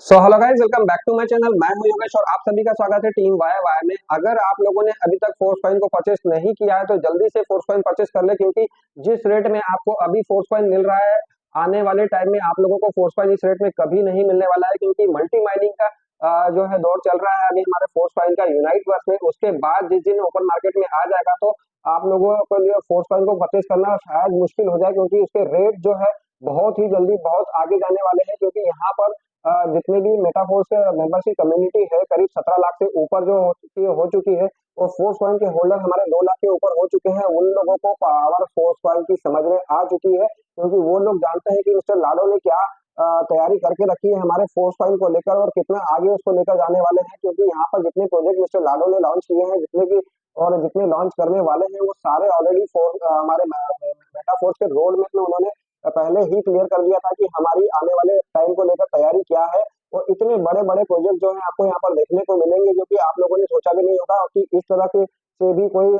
So hello guys, welcome back to my channel. मैं हूं योगेश और आप सभी का स्वागत है टीम वाई वाई में। अगर आप लोगों ने अभी तक फोर्स कॉइन को परचेस नहीं किया है तो जल्दी से फोर्स कॉइन परचेस कर ले, क्योंकि जिस रेट में आपको अभी फोर्स कॉइन मिल रहा है आने वाले टाइम में आप लोगों को फोर्स कॉइन इस रेट में कभी नहीं मिलने वाला है, क्योंकि मल्टी माइनिंग का जो है दौर चल रहा है अभी हमारे फोर्स कॉइन का यूनाइट वर्स में। उसके बाद जिस दिन ओपन मार्केट में आ जाएगा तो आप लोगों के लिए फोर्स कॉइन को परचेस करना शायद मुश्किल हो जाए, क्योंकि उसके रेट जो है बहुत ही जल्दी बहुत आगे जाने वाले हैं। क्योंकि यहाँ पर जितने भी मेटाफोर्स मेंबरशिप कम्युनिटी है करीब 17 लाख से ऊपर जो हो चुकी है और फोर्स कॉइन के होल्डर हमारे 2 लाख के ऊपर हो चुके हैं। उन लोगों को पावर फोर्स कॉइन की समझ में आ चुकी है, क्योंकि वो लोग जानते हैं कि मिस्टर लाडो ने क्या तैयारी करके रखी है हमारे फोर्स कॉइन को लेकर और कितना आगे उसको लेकर जाने वाले हैं। क्योंकि यहाँ पर जितने प्रोजेक्ट मिस्टर लाडो ने लॉन्च किए हैं, जितने भी और जितने लॉन्च करने वाले हैं, वो सारे ऑलरेडी हमारे मेटाफोर्स के रोड मैप में उन्होंने पहले ही क्लियर कर दिया था कि हमारी आने वाले टाइम को लेकर तैयारी क्या है। और इतने बड़े-बड़े प्रोजेक्ट जो हैं आपको यहाँ पर देखने को मिलेंगे, जो कि आप लोगों ने सोचा भी नहीं होगा कि इस तरह के से भी कोई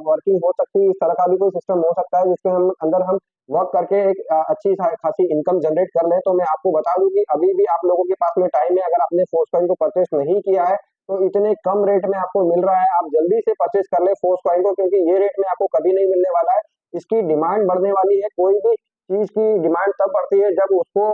वर्किंग हो सकती है, इस तरह का भी कोई सिस्टम हो सकता है जिसके हम अंदर हम वर्क करके एक अच्छी खासी इनकम जनरेट कर लें। तो मैं आपको बता दूं कि अभी भी आप लोगों के पास में टाइम है। अगर आपने फोर्स कॉइन को परचेस नहीं किया है तो इतने कम रेट में आपको मिल रहा है, आप जल्दी से परचेस कर ले फोर्स कॉइन को, क्योंकि ये रेट में आपको कभी नहीं मिलने वाला है। इसकी डिमांड बढ़ने वाली है। कोई भी चीज की डिमांड तब बढ़ती है जब उसको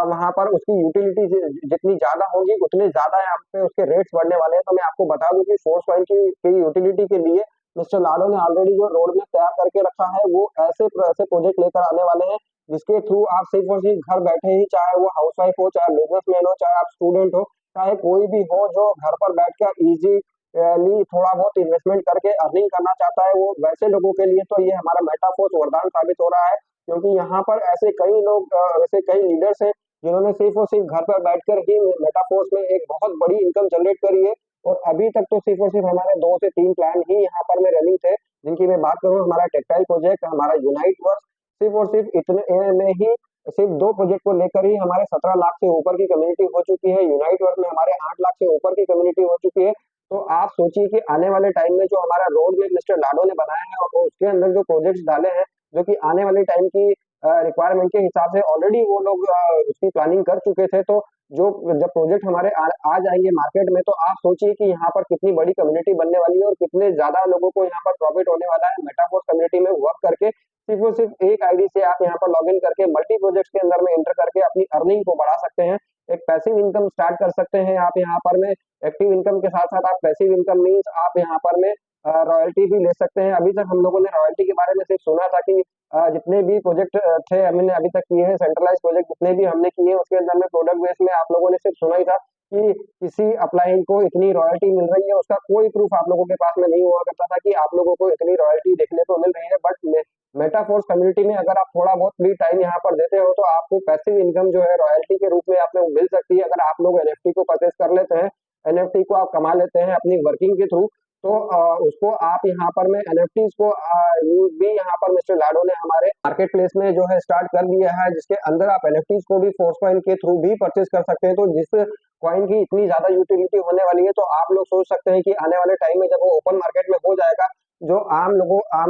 वहां पर उसकी यूटिलिटी जितनी ज्यादा होगी उतने ज्यादा यहाँ पे उसके रेट्स बढ़ने वाले हैं। तो मैं आपको बता दूं कि फोर्स कॉइन की यूटिलिटी के लिए मिस्टर लाडो ने ऑलरेडी जो रोड मैप तैयार करके रखा है वो ऐसे प्रोजेक्ट लेकर आने वाले हैं जिसके थ्रू आप सिर्फ और सिर्फ घर बैठे ही, चाहे वो हाउसवाइफ हो, चाहे बिजनेसमैन हो, चाहे आप स्टूडेंट हो, चाहे कोई भी हो जो घर पर बैठ कर इजीली थोड़ा बहुत इन्वेस्टमेंट करके अर्निंग करना चाहता है, वो वैसे लोगों के लिए तो ये हमारा मेटाफोर्स वरदान साबित हो रहा है। क्योंकि यहाँ पर ऐसे कई लोग ऐसे कई लीडर्स हैं जिन्होंने सिर्फ और सिर्फ घर पर बैठकर ही मेटाफोर्स में एक बहुत बड़ी इनकम जनरेट करी है। और अभी तक तो सिर्फ और सिर्फ हमारे 2 से 3 प्लान ही यहाँ पर में रनिंग थे, जिनकी मैं बात करूँ हमारा टेक्सटाइल प्रोजेक्ट, हमारा यूनाइट वर्स। सिर्फ और सिर्फ इतने में ही सिर्फ 2 प्रोजेक्ट को लेकर ही हमारे 17 लाख से ऊपर की कम्युनिटी हो चुकी है। यूनाइट वर्स में हमारे 8 लाख से ऊपर की कम्युनिटी हो चुकी है। तो आप सोचिए कि आने वाले टाइम में जो हमारा रोड मैप मिस्टर लाडो ने बनाया है और उसके अंदर जो प्रोजेक्ट्स डाले हैं, जो कि आने वाले टाइम की रिक्वायरमेंट के हिसाब से ऑलरेडी वो लोग उसकी प्लानिंग कर चुके थे। तो जो जब प्रोजेक्ट हमारे आ जाएंगे मार्केट में तो आप सोचिए कि यहाँ पर कितनी बड़ी कम्युनिटी बनने वाली है और कितने ज्यादा लोगों को यहाँ पर प्रॉफिट होने वाला है मेटाफोर्स कम्युनिटी में वर्क करके। सिर्फ और सिर्फ एक आईडी से आप यहाँ पर लॉग इन करके मल्टी प्रोजेक्ट्स के अंदर में एंटर करके अपनी अर्निंग को बढ़ा सकते हैं, एक पैसिव इनकम स्टार्ट कर सकते हैं। आप यहाँ पर में एक्टिव इनकम के साथ साथ आप पैसिव इनकम मीन्स आप यहाँ पर में रॉयल्टी भी ले सकते हैं। अभी तक हम लोगों ने रॉयल्टी के बारे में सिर्फ सुना था कि जितने भी प्रोजेक्ट थे हमने अभी तक किए हैं, सेंट्रलाइज प्रोजेक्ट जितने भी हमने किए हैं उसके अंदर में प्रोडक्ट बेस में आप लोगों ने सिर्फ सुना ही था कि किसी अप्लाइंट को इतनी रॉयल्टी मिल रही है। उसका कोई प्रूफ आप लोगों के पास में नहीं हुआ करता था कि आप लोगों को इतनी रॉयल्टी देखने को मिल रही है। बट मेटाफोर्स कम्युनिटी में अगर आप थोड़ा बहुत फ्री टाइम यहाँ पर देते हो तो आपको पैसिव इनकम जो है रॉयल्टी के रूप में आप लोग मिल सकती है। अगर आप लोग एनएफटी को परचेस कर लेते हैं, एनएफटी को आप कमा लेते हैं अपनी वर्किंग के थ्रू, तो उसको आप यहाँ पर में एनएफटीज को यूज भी यहाँ पर मिस्टर लाडो ने हमारे मार्केट प्लेस में जो है स्टार्ट कर दिया है, जिसके अंदर आप एनएफटीज को भी फोर्स कॉइन के थ्रू भी परचेस कर सकते हैं। तो जिस कॉइन की इतनी ज्यादा यूटिलिटी होने वाली है तो आप लोग सोच सकते हैं कि आने वाले टाइम में जब वो ओपन मार्केट में हो जाएगा, जो आम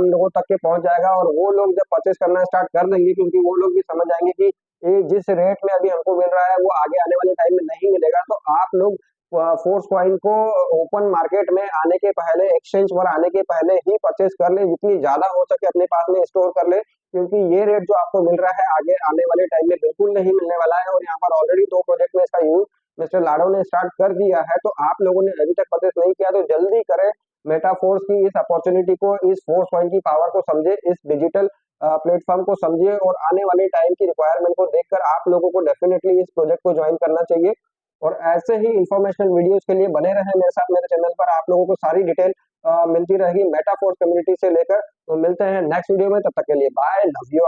लोगों तक के पहुंच जाएगा और वो लोग जब परचेस करना स्टार्ट कर देंगे, क्योंकि वो लोग भी समझ जाएंगे कि ये जिस रेट में अभी हमको मिल रहा है वो आगे आने वाले टाइम में नहीं मिलेगा। तो आप लोग फोर्स कॉइन को ओपन मार्केट में आने के पहले, एक्सचेंज पर आने के पहले ही परचेस कर ले, जितनी ज्यादा हो सके अपने पास में स्टोर कर ले, क्योंकि ये रेट जो आपको मिल रहा है आगे आने वाले टाइम में बिल्कुल नहीं मिलने वाला है। और यहाँ पर ऑलरेडी 2 प्रोजेक्ट में इसका यूज मिस्टर लाडो ने स्टार्ट कर दिया है। तो आप लोगों ने अभी तक परचेस नहीं किया तो जल्दी करें, मेटाफोर्स की इस अपॉर्चुनिटी को, इस फोर्स कॉइन की पावर को समझे, इस डिजिटल प्लेटफॉर्म को समझिए और आने वाले टाइम की रिक्वायरमेंट को देखकर आप लोगों को डेफिनेटली इस प्रोजेक्ट को ज्वाइन करना चाहिए। और ऐसे ही इंफॉर्मेशनल वीडियोस के लिए बने रहें मेरे साथ, मेरे चैनल पर आप लोगों को सारी डिटेल मिलती रहेगी मेटाफोर्स कम्युनिटी से लेकर। तो मिलते हैं नेक्स्ट वीडियो में, तब तक के लिए बाय, लव यू ऑल।